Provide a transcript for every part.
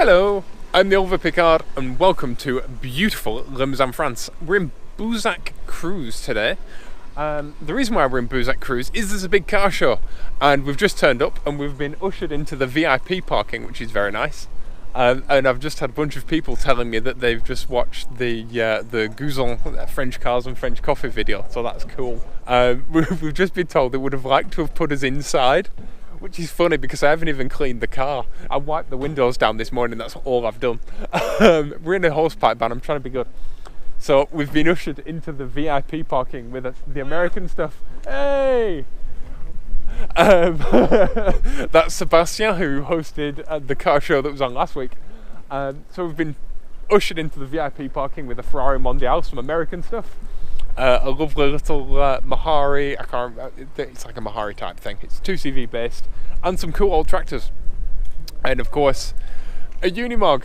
Hello, I'm theoliverpickard and welcome to beautiful Limousin, France. We're in Boussac Cruise today. The reason why we're in Boussac Cruise is there's a big car show and we've just turned up and we've been ushered into the VIP parking, which is very nice. And I've just had a bunch of people telling me that they've just watched the Gouzon French cars and French coffee video, so that's cool. We've just been told they would have liked to have put us inside, which is funny because I haven't even cleaned the car. I wiped the windows down this morning, that's all I've done. We're in a hosepipe ban, I'm trying to be good. So we've been ushered into the VIP parking with the American stuff. Hey! That's Sebastian, who hosted the car show that was on last week. So we've been ushered into the VIP parking with a Ferrari Mondial, some American stuff. A lovely little Mahari, I can't remember, it's like a Mahari type thing, it's 2CV based, and some cool old tractors. And of course, a Unimog.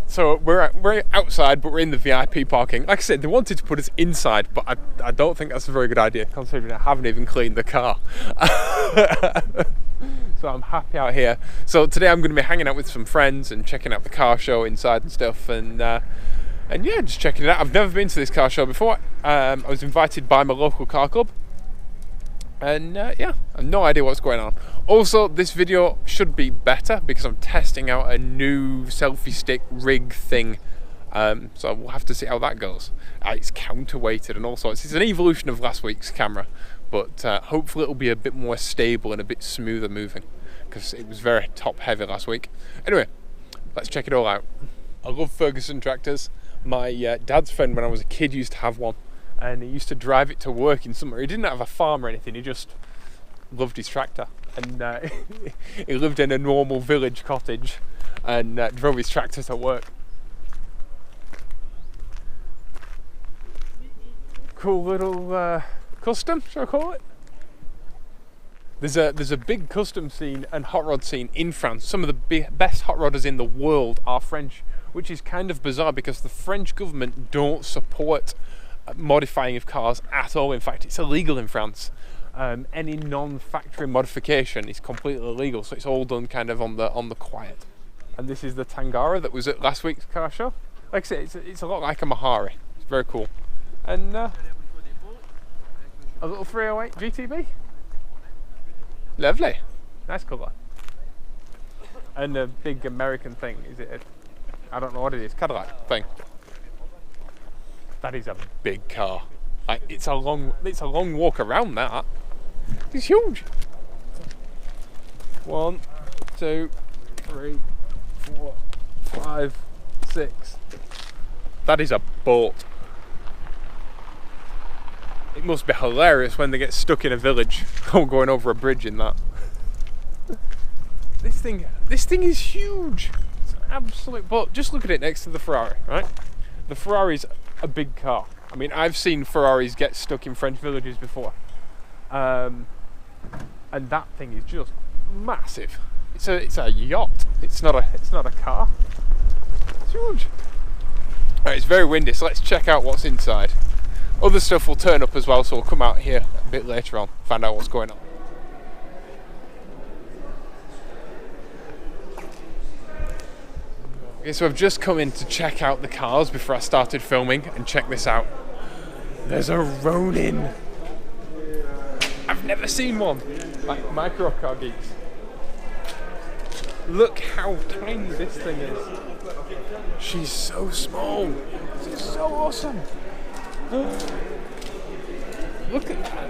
So we're outside, but we're in the VIP parking. Like I said, they wanted to put us inside, but I don't think that's a very good idea, considering I haven't even cleaned the car. So I'm happy out here. So today I'm going to be hanging out with some friends and checking out the car show inside and stuff, and yeah, just checking it out. I've never been to this car show before. I was invited by my local car club, and yeah, I have no idea what's going on. Also, this video should be better because I'm testing out a new selfie stick rig thing, so we'll have to see how that goes. It's counterweighted and all sorts. It's an evolution of last week's camera, but hopefully it'll be a bit more stable and a bit smoother moving because it was very top heavy last week. Anyway, let's check it all out. I love Ferguson tractors. My dad's friend when I was a kid used to have one, and he used to drive it to work in summer. He didn't have a farm or anything, he just loved his tractor, and he lived in a normal village cottage and drove his tractor to work. Cool little custom, shall I call it? There's a big custom scene and hot rod scene in France. Some of the best hot rodders in the world are French, which is kind of bizarre because the French government don't support modifying of cars at all. In fact, it's illegal in France. Any non-factory modification is completely illegal, so it's all done kind of on the quiet. And this is the Tangara that was at last week's car show. Like I said, it's a lot like a Mahari. It's very cool. And a little 308 GTB. Lovely, nice colour. And a big American thing. Is it? I don't know what it is. Cadillac thing. That is a big car. Like it's a long walk around that. It's huge. 1, 2, 3, 4, 5, 6. That is a boat. It must be hilarious when they get stuck in a village going over a bridge in that. This thing is huge. It's an absolute boat. Just look at it next to the Ferrari, right? The Ferrari's a big car. I mean, I've seen Ferraris get stuck in French villages before. And that thing is just massive. It's a yacht. It's not a car. It's huge. Alright, it's very windy, so let's check out what's inside. Other stuff will turn up as well, so we'll come out here a bit later on, find out what's going on. Okay, so I've just come in to check out the cars before I started filming, and check this out. There's a Ronin. I've never seen one. Like micro car geeks. Look how tiny this thing is. She's so small. It's so awesome. Look at that.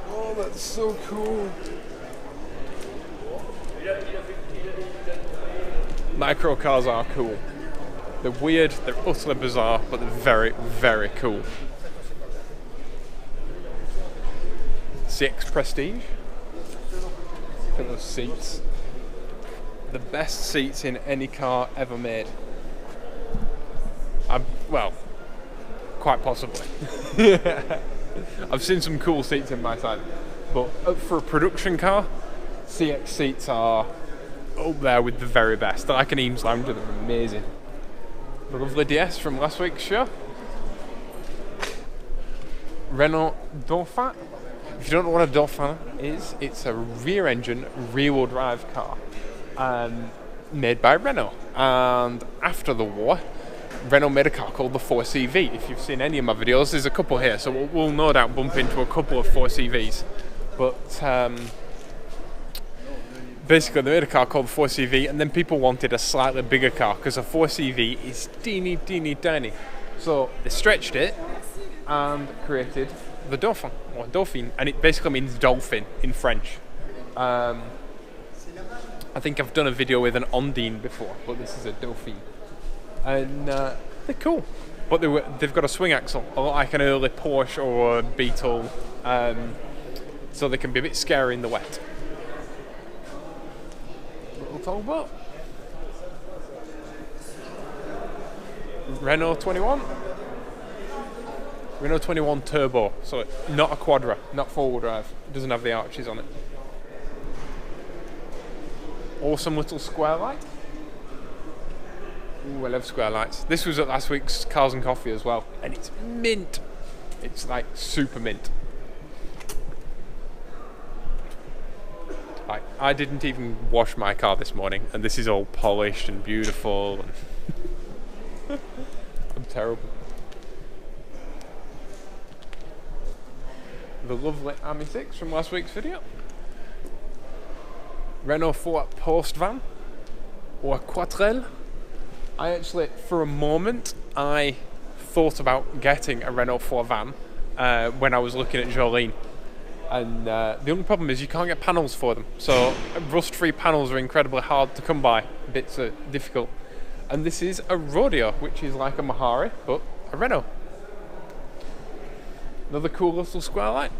Oh, that's so cool. Micro cars are cool. They're weird, they're utterly bizarre, but they're very, very cool. CX Prestige. Look at those seats. The best seats in any car ever made. Well, quite possibly. I've seen some cool seats in my side, but for a production car, CX seats are up there with the very best. They're like an Eames Lounger, they're amazing. The lovely DS from last week's show. Renault Dauphin. If you don't know what a Dauphin is, it's a rear-engine, rear-wheel drive car made by Renault. And after the war, Renault made a car called the 4CV. If you've seen any of my videos, there's a couple here, so we'll no doubt bump into a couple of 4CVs. But basically, they made a car called the 4CV, and then people wanted a slightly bigger car because a 4CV is teeny, teeny, tiny. So they stretched it and created the Dauphin, or Dauphine, and it basically means dolphin in French. I think I've done a video with an Ondine before, but this is a Dauphine. And they're cool. But they've got a swing axle, a lot like an early Porsche or a Beetle, so they can be a bit scary in the wet. Little towboat. Renault 21. Renault 21 Turbo, so not a Quadra, not four-wheel drive. It doesn't have the arches on it. Awesome little square light. Ooh, I love square lights. This was at last week's Cars and Coffee as well, and it's mint. It's like super mint. Like, I didn't even wash my car this morning, and this is all polished and beautiful. And I'm terrible. The lovely Ami 6 from last week's video. Renault 4 Post Van, or Quattrelle. I actually, for a moment, I thought about getting a Renault 4 van when I was looking at Jolene. And the only problem is you can't get panels for them. So rust-free panels are incredibly hard to come by. Bits are difficult. And this is a Rodeo, which is like a Mahari, but a Renault. Another cool little square light.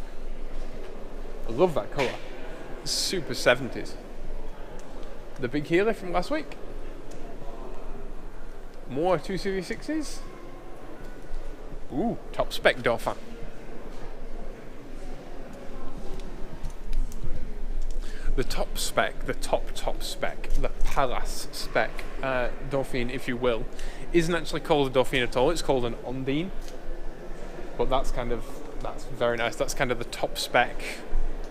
I love that colour. It's super 70s. The big Healy from last week. More 2CV6s. Ooh, top spec Dauphin. The top spec, the top spec, the Palace spec Dauphine, if you will, isn't actually called a Dauphine at all. It's called an Ondine. But that's very nice. That's kind of the top spec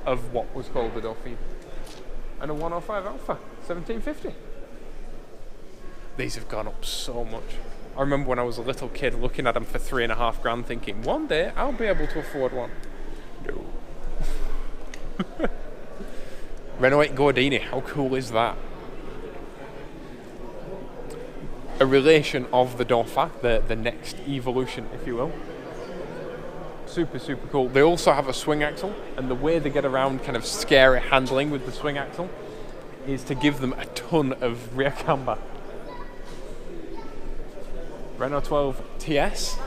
of what was called the Dauphine. And a 105 Alpha, 1750. These have gone up so much. I remember when I was a little kid looking at them for $3.5 grand thinking, one day I'll be able to afford one. No. Renault 8 Gordini, how cool is that? A relation of the Dauphin, the next evolution, if you will. Super, super cool. They also have a swing axle, and the way they get around kind of scary handling with the swing axle is to give them a ton of rear camber. Renault 12 TS.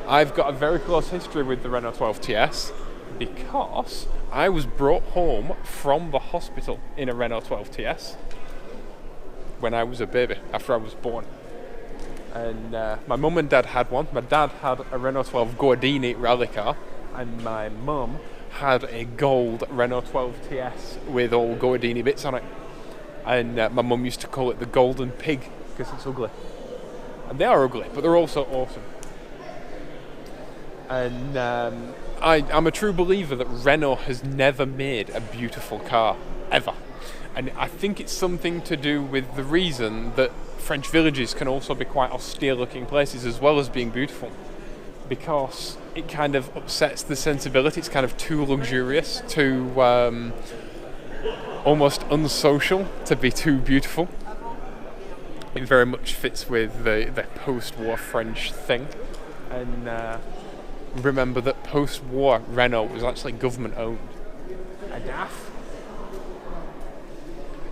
I've got a very close history with the Renault 12 TS because I was brought home from the hospital in a Renault 12 TS when I was a baby, after I was born. And my mum and dad had one. My dad had a Renault 12 Gordini rally car, and my mum had a gold Renault 12 TS with all Gordini bits on it. And my mum used to call it the golden pig because it's ugly. And they are ugly, but they're also awesome. And I'm a true believer that Renault has never made a beautiful car, ever. And I think it's something to do with the reason that French villages can also be quite austere looking places as well as being beautiful, because it kind of upsets the sensibility. It's kind of too luxurious, too almost unsocial to be too beautiful. It very much fits with the post-war French thing. And remember that post-war Renault was actually government owned. A DAF.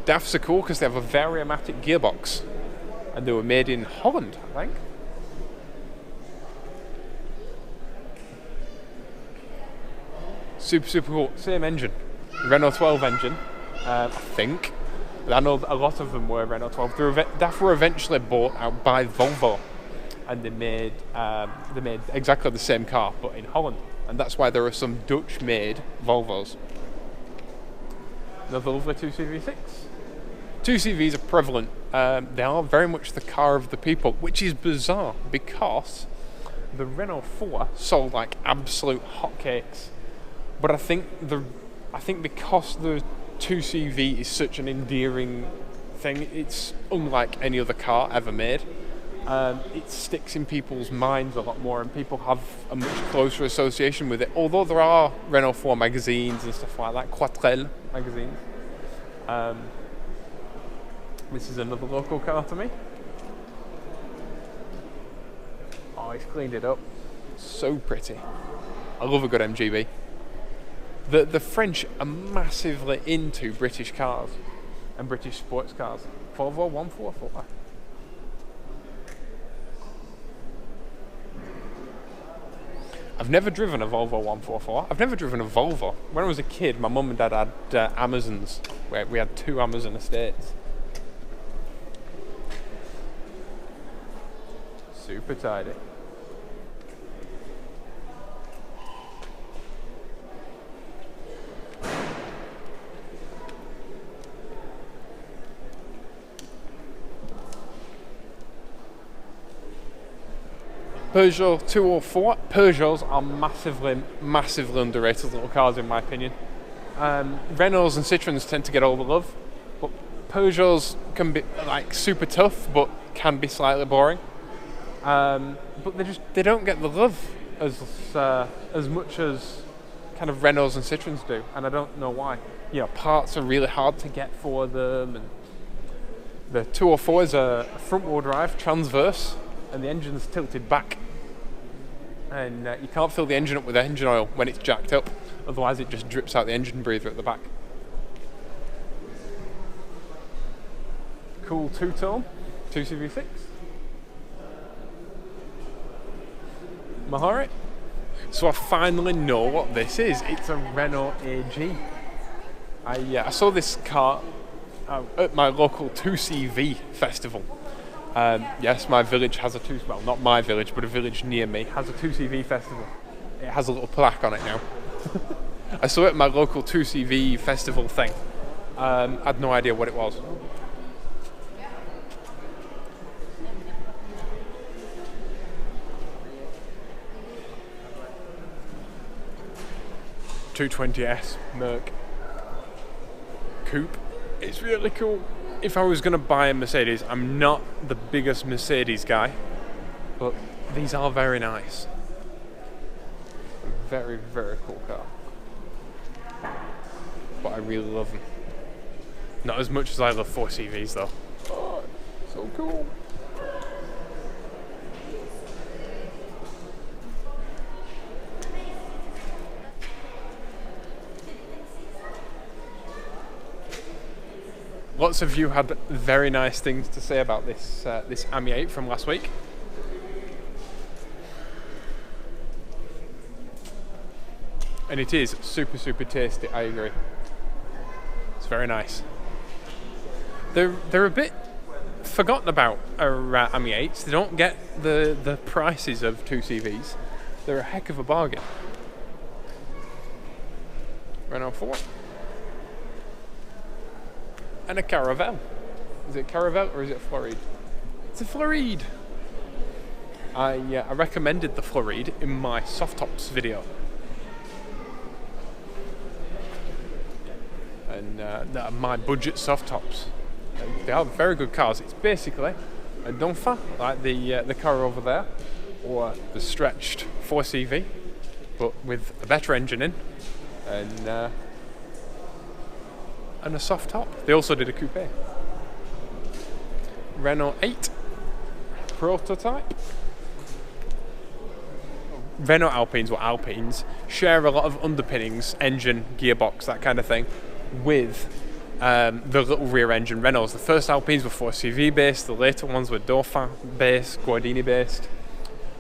DAFs are cool because they have a variomatic gearbox, and they were made in Holland, I think. Super, super cool. Same engine. Renault 12 engine, I think. I know a lot of them were Renault 12. DAF were eventually bought out by Volvo, and they made exactly the same car, but in Holland. And that's why there are some Dutch-made Volvos. Another lovely 2CV6. 2CVs are prevalent. They are very much the car of the people, which is bizarre because the Renault 4 sold like absolute hotcakes, but I think because the 2CV is such an endearing thing, it's unlike any other car ever made. It sticks in people's minds a lot more, and people have a much closer association with it. Although there are Renault 4 magazines and stuff like that, Quatrelle magazines. This is another local car to me. Oh, he's cleaned it up. So pretty. I love a good MGB. The French are massively into British cars and British sports cars. Volvo 144. I've never driven a Volvo 144. I've never driven a Volvo. When I was a kid, my mum and dad had Amazons. Where we had 2 Amazon estates. Super tidy. Peugeot 204. Peugeots are massively underrated little cars in my opinion. Renaults and Citroëns tend to get all the love, but Peugeots can be like super tough, but can be slightly boring. But they don't get the love as much as kind of Renaults and Citroëns do, and I don't know why. You know, parts are really hard to get for them, and the 204 is a front-wheel drive transverse, and the engine's tilted back, and you can't fill the engine up with engine oil when it's jacked up, otherwise it just drips out the engine breather at the back. Cool two-tone 2CV6. Mahari. So I finally know what this is. It's a Renault AG. I saw this car at my local 2CV festival. Yes, my village has well, not my village, but a village near me has a 2CV festival. It has a little plaque on it now. I saw it at my local 2CV festival thing. I had no idea what it was. $220S Merc coupe. It's really cool. If I was going to buy a Mercedes, I'm not the biggest Mercedes guy, but these are very nice. Very, very cool car. But I really love them. Not as much as I love 4CVs though. Oh, so cool. Lots of you had very nice things to say about this this Ami 8 from last week. And it is super, super tasty, I agree. It's very nice. They're a bit forgotten about our Ami 8s. They don't get the prices of 2CVs. They're a heck of a bargain. Renault 4. And a Caravelle. Is it Caravelle or is it Floride? It's a Floride. I recommended the Floride in my soft tops video. And my budget soft tops. They are very good cars. It's basically a Dauphin, like the car over there, or the stretched 4CV, but with a better engine in, and a soft top. They also did a coupe. Renault 8 prototype. Renault Alpines, or Alpines, share a lot of underpinnings, engine, gearbox, that kind of thing, with the little rear engine Renaults. The first Alpines were 4CV based, the later ones were Dauphin based, Guardini based,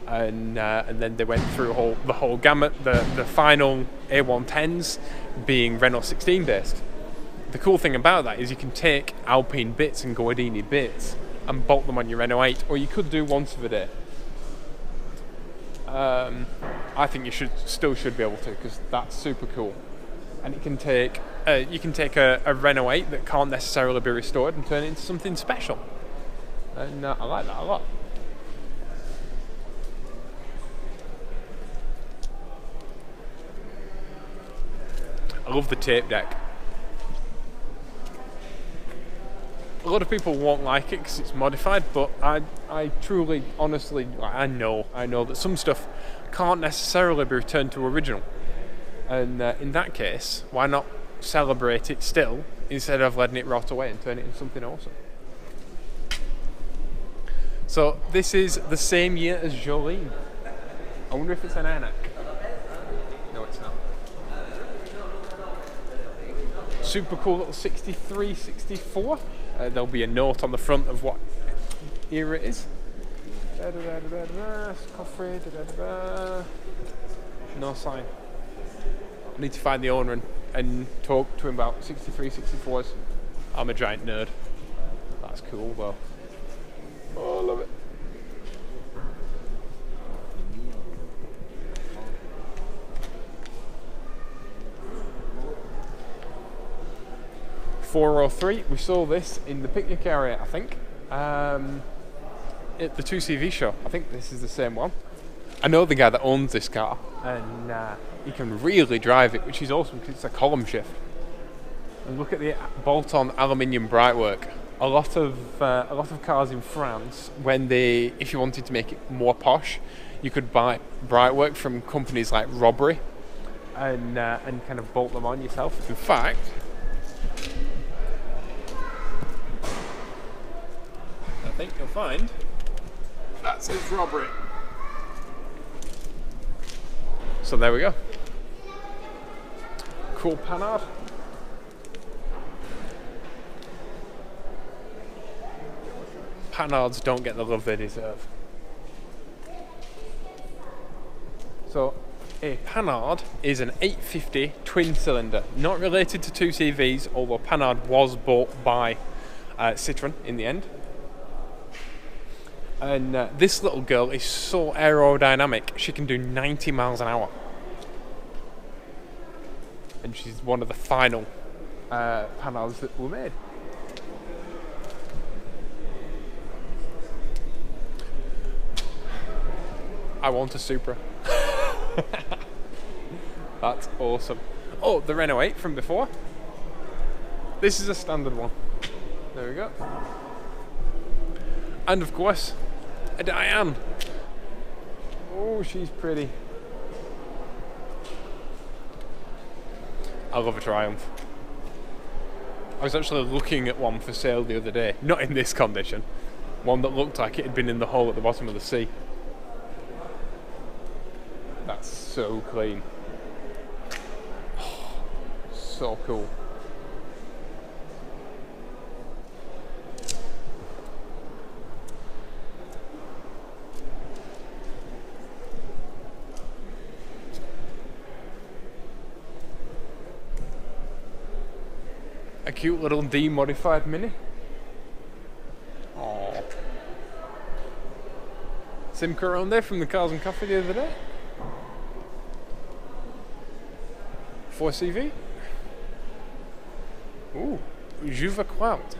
and then they went through the whole gamut, the final A110s being Renault 16 based. The cool thing about that is you can take Alpine bits and Guardini bits and bolt them on your Renault 8, or you could do once of a day. I think you still should be able to, because that's super cool. And it can take you can take a Renault 8 that can't necessarily be restored and turn it into something special. And I like that a lot. I love the tape deck. A lot of people won't like it because it's modified, but I truly, honestly, I know that some stuff can't necessarily be returned to original. And in that case, why not celebrate it still instead of letting it rot away and turn it into something awesome? So this is the same year as Jolene. I wonder if it's an ANAC. No, it's not. Super cool little 63, 64. There'll be a note on the front of what era it is. Coffee, no sign. I need to find the owner and talk to him about 63, 64s. I'm a giant nerd. That's cool though. Oh, I love it. $403. We saw this in the picnic area, I think, at the 2CV show. I think this is the same one. I know the guy that owns this car, and he can really drive it, which is awesome because it's a column shift. And look at the bolt-on aluminium brightwork. A lot of cars in France, if you wanted to make it more posh, you could buy brightwork from companies like Robbery, and kind of bolt them on yourself. In fact, I think you'll find that says Robbery. So there we go. Cool Panhard. Panhards don't get the love they deserve. So a Panhard is an 850 twin cylinder, not related to 2CVs, although Panhard was bought by Citroën in the end. And this little girl is so aerodynamic, she can do 90 miles an hour. And she's one of the final Panhards that were made. I want a Supra. That's awesome. Oh, the Renault 8 from before. This is a standard one. There we go. And of course, a Diane. Oh, she's pretty. I love a Triumph. I was actually looking at one for sale the other day, not in this condition. One that looked like it had been in the hole at the bottom of the sea. That's so clean. Oh, so cool. A cute little D-modified Mini. Aww. Simca around there from the Cars and Coffee the other day. 4CV. Ooh, Juve Quout.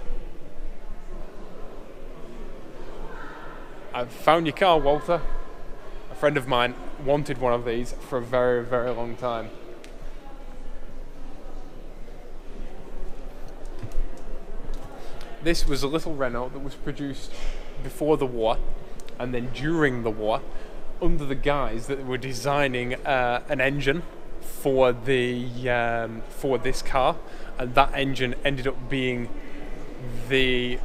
I've found your car, Walter. A friend of mine wanted one of these for a very, very long time. This was a little Renault that was produced before the war and then during the war under the guise that they were designing an engine for this car, and that engine ended up being the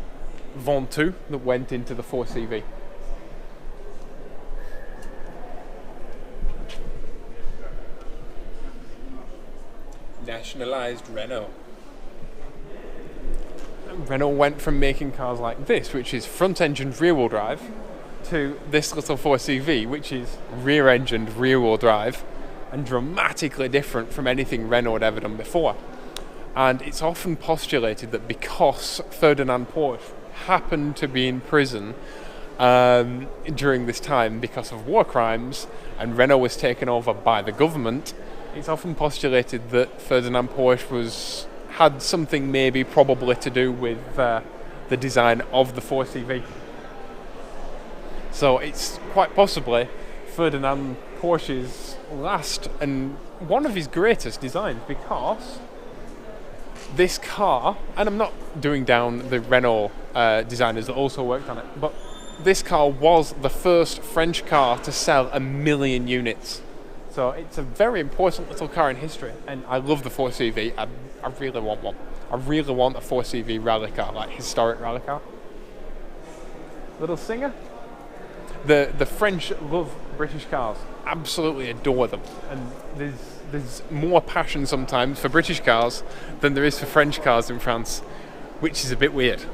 Ventoux that went into the 4CV. Nationalized Renault. Renault went from making cars like this, which is front-engined rear-wheel drive, to this little 4CV, which is rear-engined rear-wheel drive, and dramatically different from anything Renault had ever done before. And it's often postulated that because Ferdinand Porsche happened to be in prison during this time because of war crimes, and Renault was taken over by the government, it's often postulated that Ferdinand Porsche had something maybe probably to do with the design of the 4CV. So it's quite possibly Ferdinand Porsche's last and one of his greatest designs, because this car, and I'm not doing down the Renault designers that also worked on it, but this car was the first French car to sell 1 million units. So it's a very important little car in history, and I love the 4CV. I really want one. I really want a 4CV rally car, like historic rally car. Little singer. The French love British cars, absolutely adore them, and there's more passion sometimes for British cars than there is for French cars in France, which is a bit weird.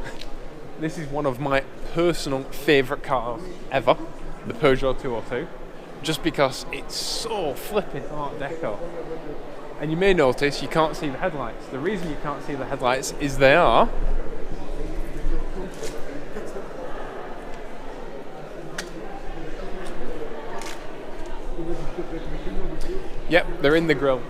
This is one of my personal favourite cars ever, the Peugeot 202, just because it's so flipping Art Deco. And you may notice you can't see the headlights. The reason you can't see the headlights is they are yep, they're in the grille.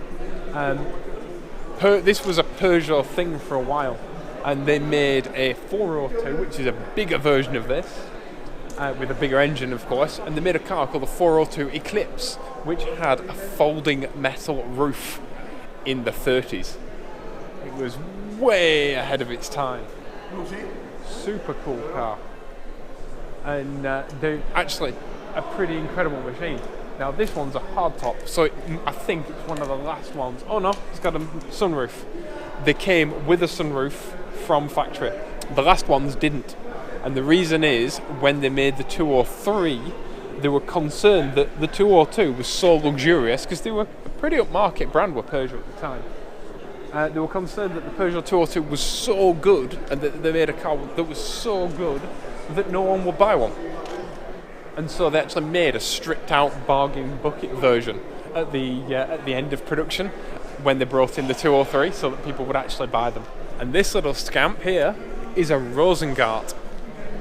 This was a Peugeot thing for a while, and they made a 402, which is a bigger version of this, with a bigger engine, of course, and they made a car called the 402 Eclipse, which had a folding metal roof in the 30s. It was way ahead of its time. Super cool car. And they're actually a pretty incredible machine. Now this one's a hardtop, so I think it's one of the last ones. Oh no, it's got a sunroof. They came with a sunroof from factory. The last ones didn't. And the reason is, when they made the 203, they were concerned that the 202 was so luxurious, because they were a pretty upmarket brand, were Peugeot at the time. They were concerned that the Peugeot 202 was so good, and that they made a car that was so good, that no one would buy one. And so they actually made a stripped-out bargain bucket version at the end of production when they brought in the 203, so that people would actually buy them. And this little scamp here is a Rosengard.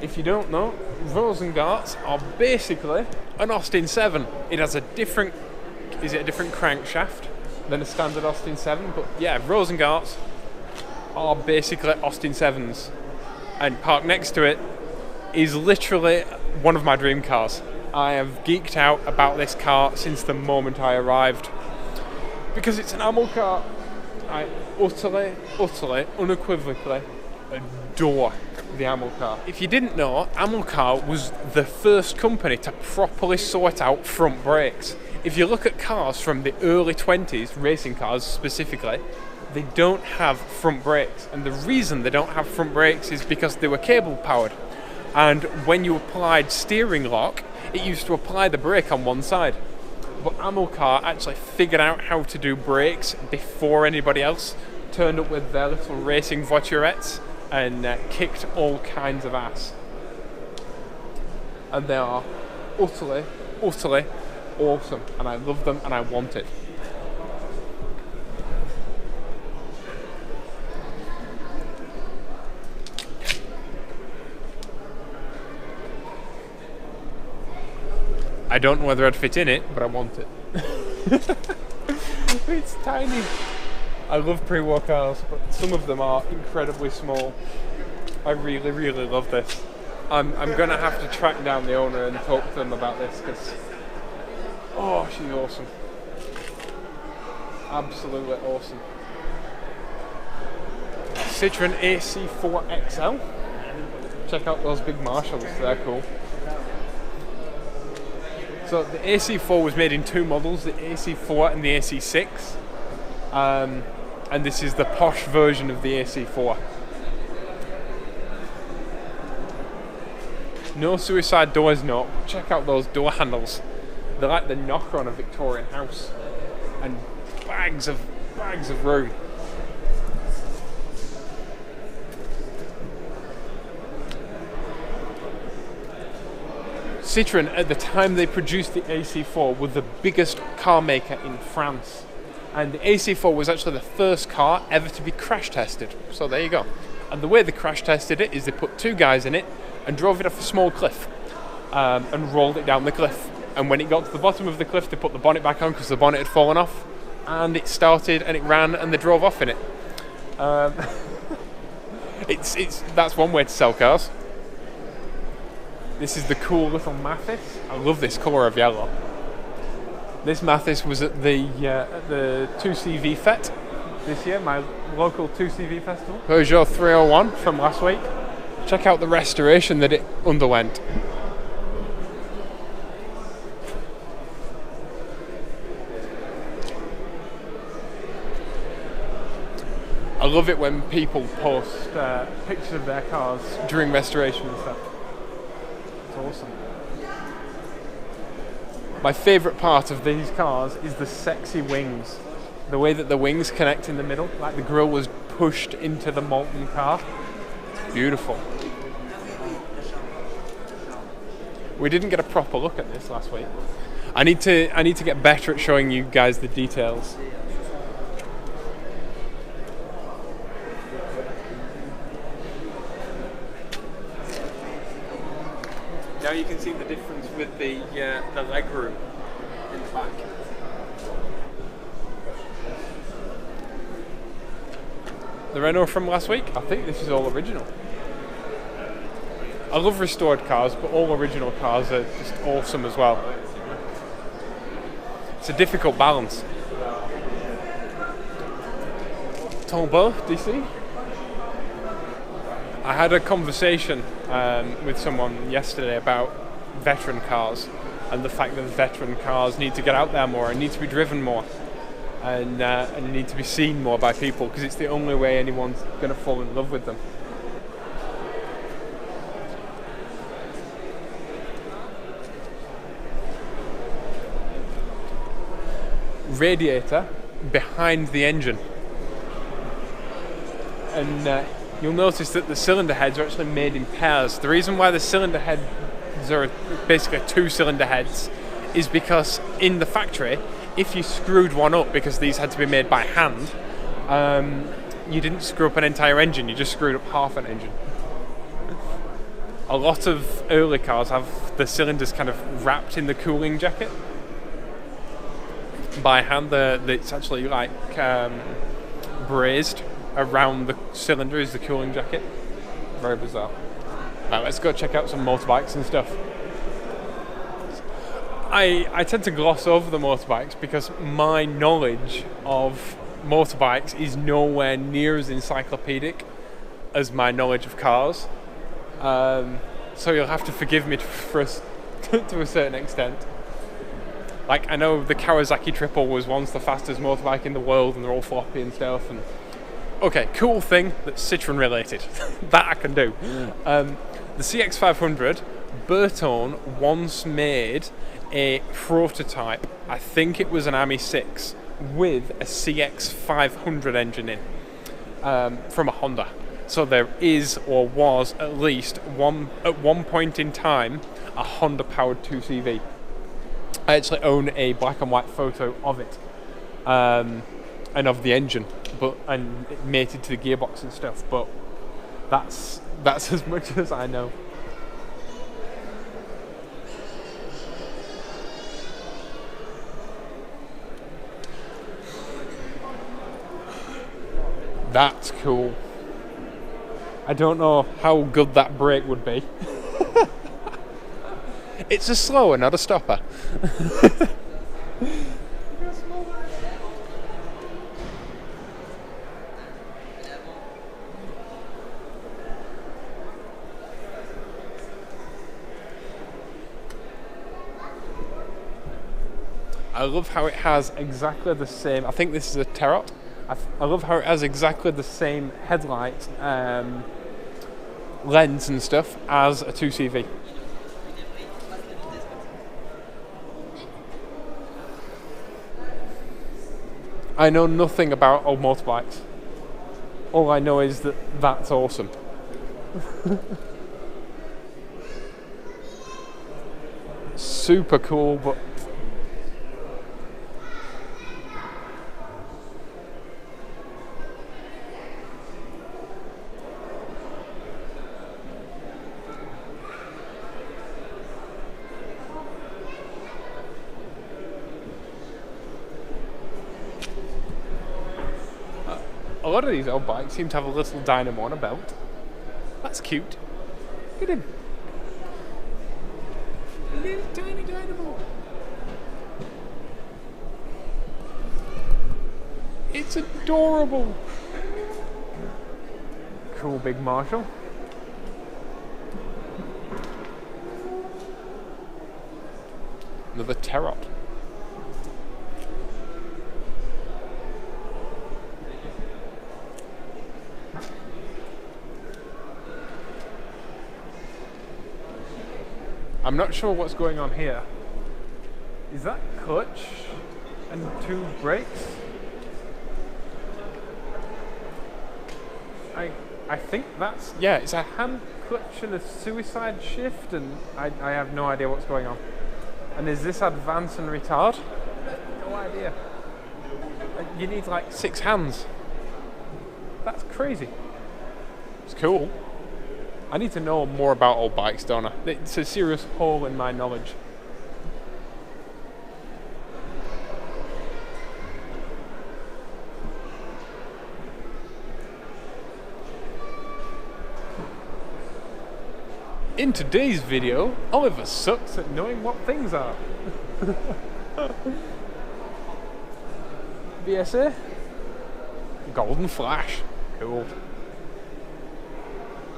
If you don't know, Rosengards are basically an Austin 7. It has a different crankshaft than a standard Austin 7, but yeah, Rosengards are basically Austin 7s. And parked next to it is literally one of my dream cars. I have geeked out about this car since the moment I arrived, because it's an Amilcar. I utterly, unequivocally adore the Amilcar. If you didn't know, Amilcar was the first company to properly sort out front brakes. If you look at cars from the early 20s, racing cars specifically, they don't have front brakes. And the reason they don't have front brakes is because they were cable powered. And when you applied steering lock, it used to apply the brake on one side. But Amilcar actually figured out how to do brakes before anybody else, turned up with their little racing voiturettes, and kicked all kinds of ass. And they are utterly awesome, and I love them, and I want it. I don't know whether I'd fit in it, but I want it. It's tiny. I love pre-war cars, but some of them are incredibly small. I really love this. I'm going to have to track down the owner and talk to them about this, because oh, she's awesome. Absolutely awesome. Citroën AC4 XL. Check out those big Marshalls, they're cool. So the AC4 was made in two models, the AC4 and the AC6. And this is the posh version of the AC4. No suicide doors, no. Check out those door handles. They're like the knocker on a Victorian house. And bags of room. Citroën, at the time they produced the AC4, were the biggest car maker in France. And the AC4 was actually the first car ever to be crash tested. So there you go. And the way they crash tested it is they put two guys in it and drove it off a small cliff and rolled it down the cliff. And when it got to the bottom of the cliff, they put the bonnet back on because the bonnet had fallen off, and it started and it ran and they drove off in it. That's one way to sell cars. This is the cool little Mathis. I love this colour of yellow. This Mathis was at the 2CV Fet this year, my local 2CV festival. Peugeot 301 from last week. Check out the restoration that it underwent. I love it when people post pictures of their cars during restoration and stuff. It's awesome. My favourite part of these cars is the sexy wings. The way that the wings connect in the middle, like the grille was pushed into the molten car. It's beautiful. We didn't get a proper look at this last week. I need to get better at showing you guys the details. Now you can see the difference with the leg room in the back. The Renault from last week, I think this is all original. I love restored cars, but all original cars are just awesome as well. It's a difficult balance. Tombeau, DC. I had a conversation with someone yesterday about veteran cars and the fact that veteran cars need to get out there more and need to be driven more and need to be seen more by people, because it's the only way anyone's going to fall in love with them. Radiator behind the engine, and you'll notice that the cylinder heads are actually made in pairs. The reason why the cylinder heads are basically two cylinder heads is because in the factory, if you screwed one up, because these had to be made by hand, you didn't screw up an entire engine, you just screwed up half an engine. A lot of early cars have the cylinders kind of wrapped in the cooling jacket by hand. It's actually like brazed around the cylinder is the cooling jacket. Very bizarre. Right, let's go check out some motorbikes and stuff. I tend to gloss over the motorbikes because my knowledge of motorbikes is nowhere near as encyclopedic as my knowledge of cars. So you'll have to forgive me to a certain extent. Like, I know the Kawasaki Triple was once the fastest motorbike in the world and they're all floppy and stuff. And okay, cool thing that's Citroën related. That I can do. The CX500, Bertone once made a prototype, I think it was an AMI 6, with a CX500 engine in, from a Honda. So there is, or was at least, at one point in time, a Honda powered 2CV. I actually own a black and white photo of it, and of the engine, and it mated to the gearbox and stuff, but that's as much as I know. That's cool. I don't know how good that brake would be. It's a slower, not a stopper. I love how it has exactly the same, I think this is a Terrot. I love how it has exactly the same headlight lens and stuff as a 2CV. I know nothing about old motorbikes. All I know is that that's awesome. Super cool, but a lot of these old bikes seem to have a little dynamo on a belt. That's cute. Look at him. A little tiny dynamo. It's adorable. Cool big Marshall. Another Terrot. I'm not sure what's going on here. Is that clutch and 2 brakes? I think that's, yeah, it's a hand clutch and a suicide shift, and I have no idea what's going on. And is this advance and retard? No idea. You need like 6 hands. That's crazy. It's cool. I need to know more about old bikes, don't I? It's a serious hole in my knowledge. In today's video, Oliver sucks at knowing what things are. BSA? Golden Flash. Cool.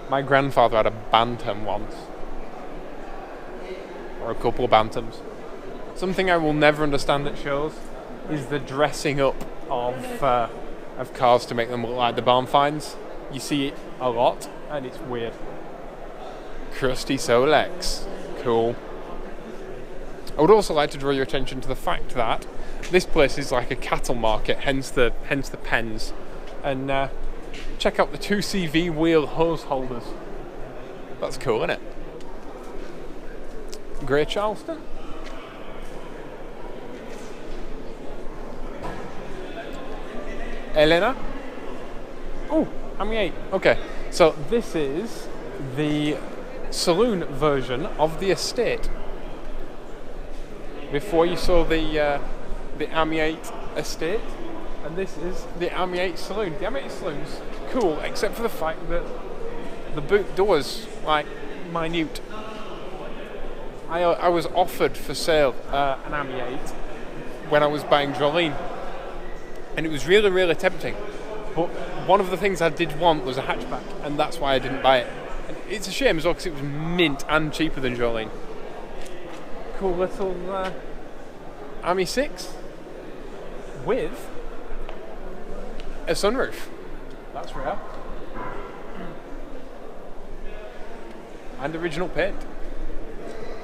My grandfather had a Bantam once. Or a couple of Bantams. Something I will never understand at shows is the dressing up of cars to make them look like the barn finds. You see it a lot, and it's weird. Crusty Solex. Cool. I would also like to draw your attention to the fact that this place is like a cattle market, hence the pens. And check out the 2CV wheel hose holders. That's cool, isn't it? Grey Charleston. Elena. Oh, Ami 8. Okay, so this is the saloon version of the estate. Before you saw the Ami 8 estate, and this is the Ami 8 saloon. The Ami 8 saloon's cool, except for the fact that the boot door's like minute. I was offered for sale an Ami 8 when I was buying Jolene, and it was really, really tempting. But one of the things I did want was a hatchback, and that's why I didn't buy it. And it's a shame as well because it was mint and cheaper than Jolene. Cool little Ami 6 with a sunroof. That's rare. And original paint.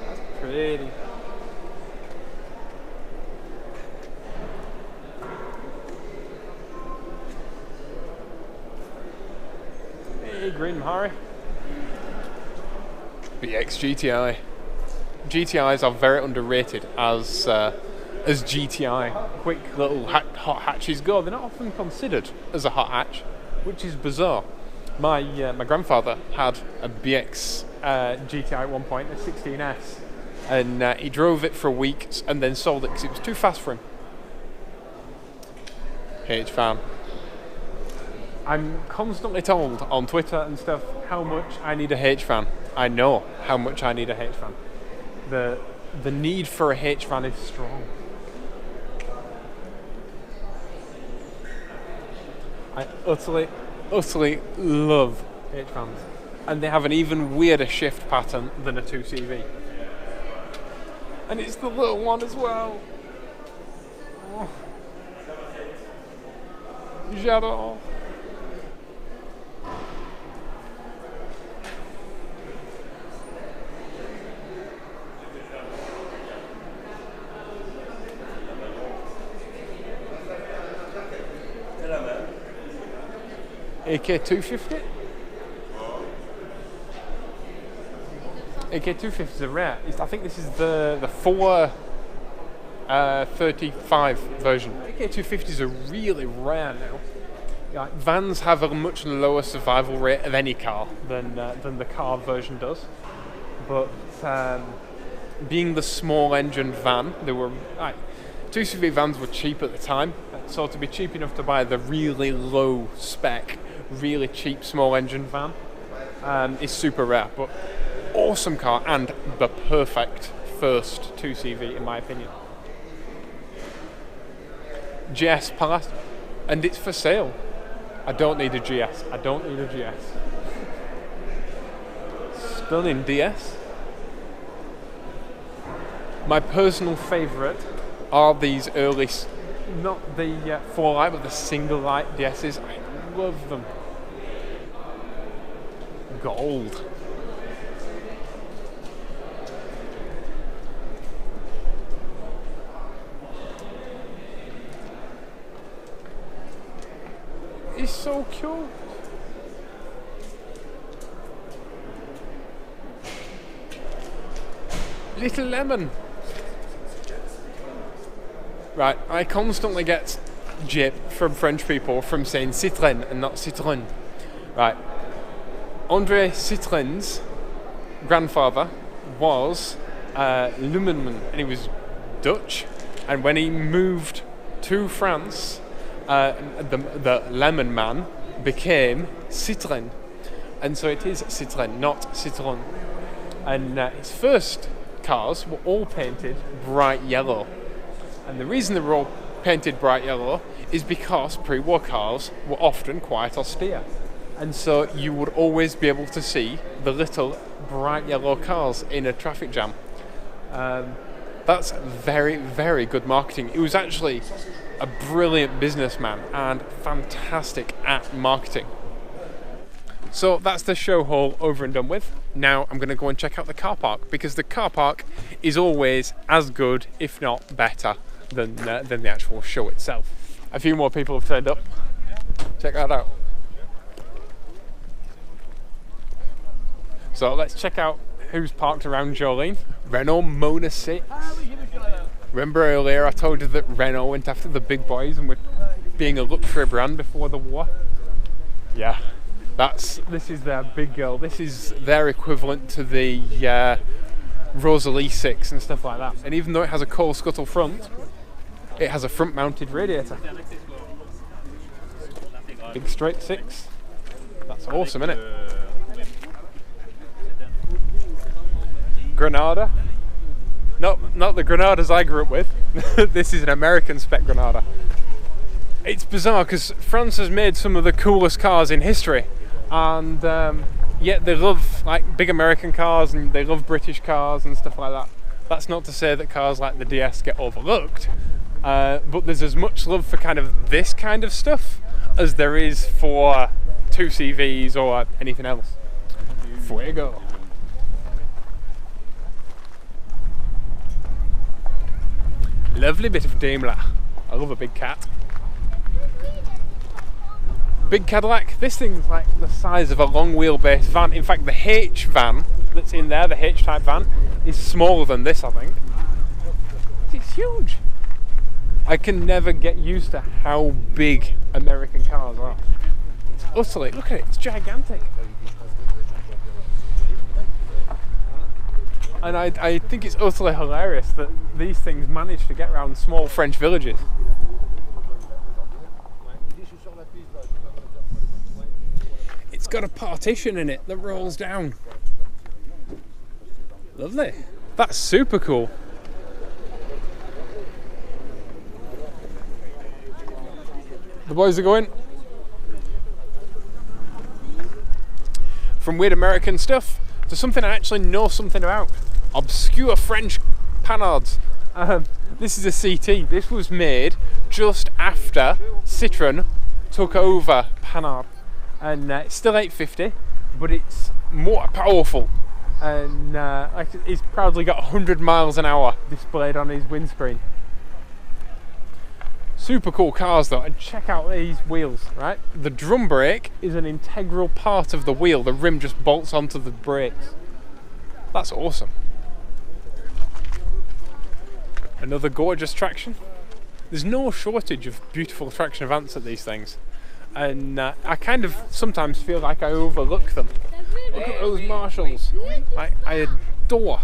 That's pretty. Hey, Green Mahari. BX GTI. GTIs are very underrated as GTI. Quick little hot hatches go. They're not often considered as a hot hatch, which is bizarre. My grandfather had a BX GTI at one point, a 16S, and he drove it for a week and then sold it because it was too fast for him. H-fan. I'm constantly told on Twitter and stuff how much I need a H-fan. I know how much I need a H-fan. The need for a H-fan is strong. I utterly love H-fans. And they have an even weirder shift pattern than a 2CV. And it's the little one as well. Oh. J'adore. AK250? AK250 is a rare. I think this is the 435 version. AK250s are really rare now. Like, vans have a much lower survival rate of any car than the car version does. But being the small engine van, they were 2CV vans were cheap at the time. So to be cheap enough to buy the really low spec, really cheap small engine van is super rare, but awesome car and the perfect first 2CV in my opinion. GS Palace, and it's for sale. I don't need a GS. I don't need a GS. Stunning DS. My personal favourite are these early, not the 4 light, but the single light DSs. I love them. Gold. It's so cute. Little lemon. Right, I constantly get jip from French people from saying Citroën and not Citroën. Right. André Citroën's grandfather was Lumenman, and he was Dutch. And when he moved to France, the lemon man became Citroën, and so it is Citroën, not Citroën. And his first cars were all painted bright yellow, and the reason they were all painted bright yellow is because pre-war cars were often quite austere, and so you would always be able to see the little bright yellow cars in a traffic jam. That's very, very good marketing. It was actually a brilliant businessman and fantastic at marketing. So that's the show haul over and done with. Now I'm going to go and check out the car park, because the car park is always as good, if not better, than the actual show itself. A few more people have turned up. Check that out. So let's check out who's parked around Jolene. Renault Mona 6. Remember earlier I told you that Renault went after the big boys and were being a luxury brand before the war? Yeah, this is their big girl. This is their equivalent to the Rosalie 6 and stuff like that. And even though it has a coal scuttle front, it has a front mounted radiator. Big straight 6. That's awesome, isn't it? Granada. No, not the Granadas I grew up with. This is an American spec Granada. It's bizarre because France has made some of the coolest cars in history, and yet they love like big American cars and they love British cars and stuff like that. That's not to say that cars like the DS get overlooked, but there's as much love for kind of this kind of stuff as there is for 2CVs or anything else. Fuego. Lovely bit of Daimler. I love a big cat. Big Cadillac. This thing's like the size of a long wheelbase van. In fact, the H van that's in there, the H-type van, is smaller than this, I think. It's huge. I can never get used to how big American cars are. It's utterly, look at it, it's gigantic. And I think it's utterly hilarious that these things manage to get around small French villages. It's got a partition in it that rolls down. Lovely. That's super cool. The boys are going. From weird American stuff to something I actually know something about. Obscure French Panhards. This is a CT. This was made just after Citroën took over Panhard, and it's still 850, but it's more powerful, and he's proudly got 100 miles an hour displayed on his windscreen. Super cool cars though, and check out these wheels, right? The drum brake is an integral part of the wheel. The rim just bolts onto the brakes. That's awesome. Another gorgeous traction. There's no shortage of beautiful traction events at these things, and I kind of sometimes feel like I overlook them. Look at those Marshalls. I adore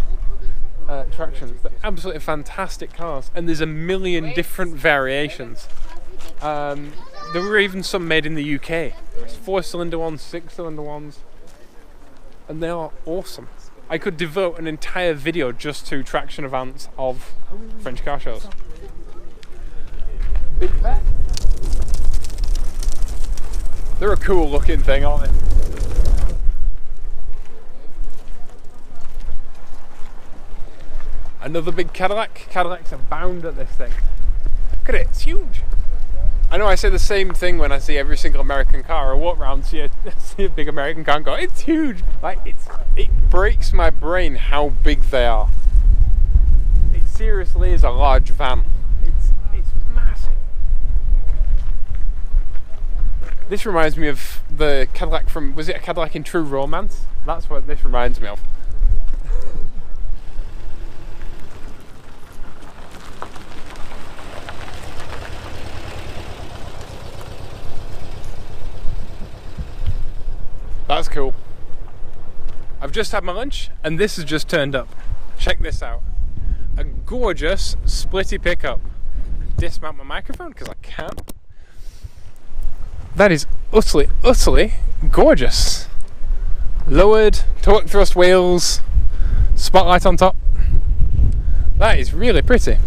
tractions. They're absolutely fantastic cars, and there's a million different variations. There were even some made in the UK. There's 4-cylinder ones, 6-cylinder ones, and they are awesome. I could devote an entire video just to traction events of French car shows. Big bet. They're a cool looking thing, aren't they? Another big Cadillac. Cadillacs abound at this thing. Look at it, it's huge. I know I say the same thing when I see every single American car. I walk around, see a big American car and go, it's huge. Like, it breaks my brain how big they are. It seriously is a large van. It's massive. This reminds me of the Cadillac from, was it a Cadillac in True Romance? That's what this reminds me of. That's cool. I've just had my lunch and this has just turned up. Check this out. A gorgeous splitty pickup. Dismount my microphone because I can't. That is utterly gorgeous. Lowered, torque thrust wheels, spotlight on top. That is really pretty.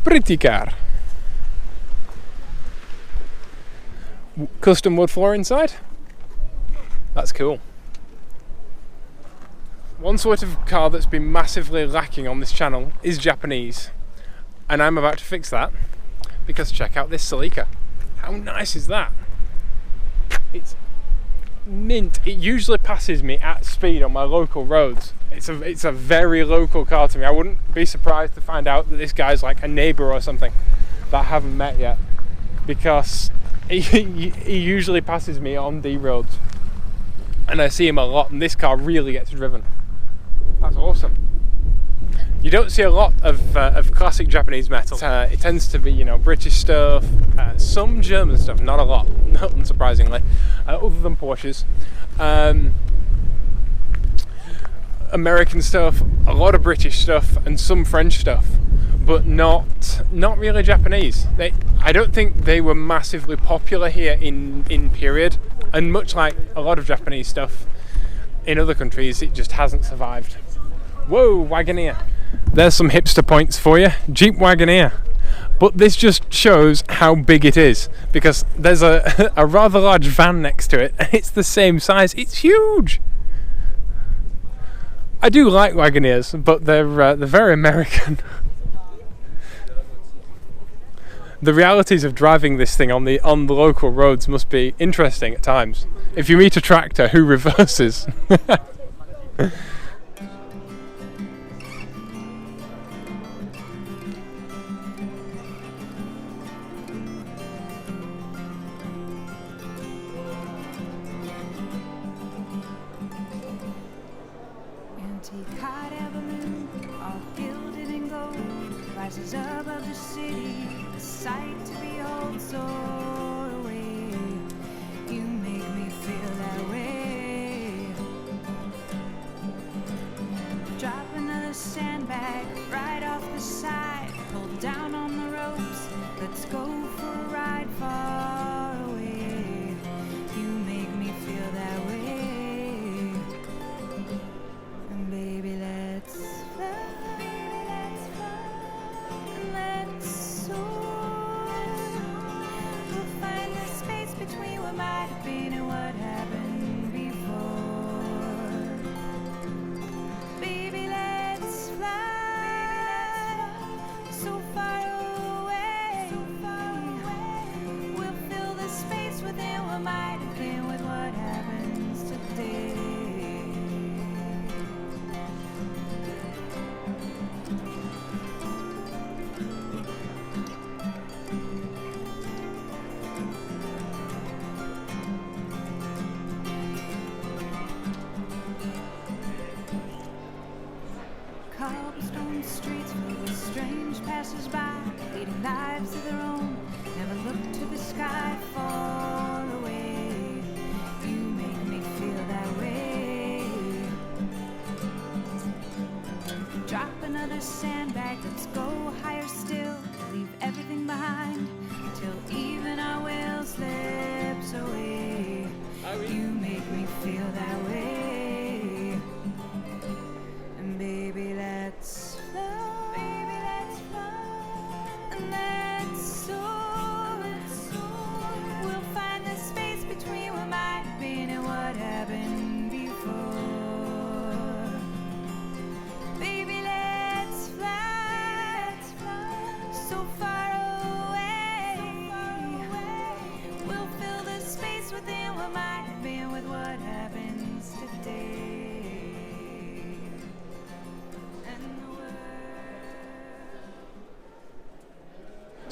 Pretty car. Custom wood floor inside. That's cool. One sort of car that's been massively lacking on this channel is Japanese, and I'm about to fix that because check out this Celica. How nice is that? It's mint. It usually passes me at speed on my local roads. It's a very local car to me. I wouldn't be surprised to find out that this guy's like a neighbour or something that I haven't met yet, because he usually passes me on D roads and I see him a lot, and this car really gets driven. That's awesome. You don't see a lot of classic Japanese metal. It tends to be, you know, British stuff, some German stuff, not a lot, unsurprisingly, other than Porsches. American stuff, a lot of British stuff, and some French stuff, but not really Japanese. I don't think they were massively popular here in period, and much like a lot of Japanese stuff in other countries, it just hasn't survived. Whoa, Wagoneer. There's some hipster points for you. Jeep Wagoneer. But this just shows how big it is, because there's a rather large van next to it, and it's the same size. It's huge. I do like Wagoneers, but they're very American. The realities of driving this thing on the local roads must be interesting at times. If you meet a tractor who reverses. Rises above the city, a sight to behold, soar away. You make me feel that way. Drop another sandbag right off the side, hold down on the ropes, let's go for a ride far away. You make me feel that way. And baby, let's fly. Between what might have been and what happened before. Baby, let's fly so far away. We'll fill the space within what might have been with what happens today. Cobblestone streets filled with strange passers-by, leading lives of their own, never look to the sky far away. You make me feel that way. Drop another sandbag, let's go higher still, leave everything behind, till even our will slips away. You make me feel that way. Baby, let's fly. Baby, let's fly. And let's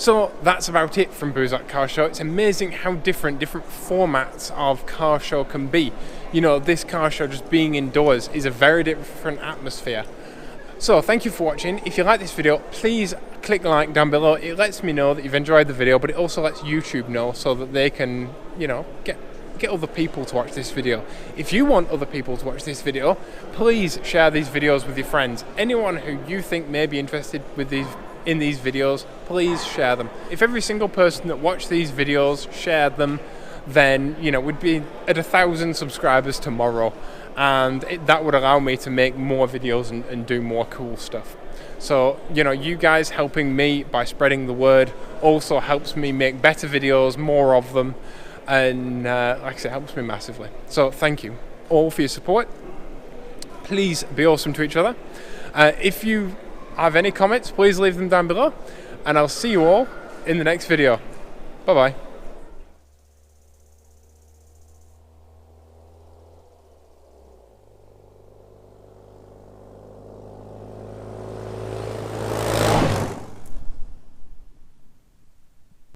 So that's about it from Boussac Car Show. It's amazing how different formats of car show can be. You know, this car show just being indoors is a very different atmosphere. So thank you for watching. If you like this video, please click like down below. It lets me know that you've enjoyed the video, but it also lets YouTube know so that they can, you know, get other people to watch this video. If you want other people to watch this video, please share these videos with your friends. Anyone who you think may be interested in these videos, please share them. If every single person that watched these videos shared them, then, you know, we'd be at 1,000 subscribers tomorrow, and that would allow me to make more videos and do more cool stuff. So, you know, you guys helping me by spreading the word also helps me make better videos, more of them, and like I said, helps me massively. So thank you all for your support. Please be awesome to each other. If you have any comments, please leave them down below, and I'll see you all in the next video. Bye bye.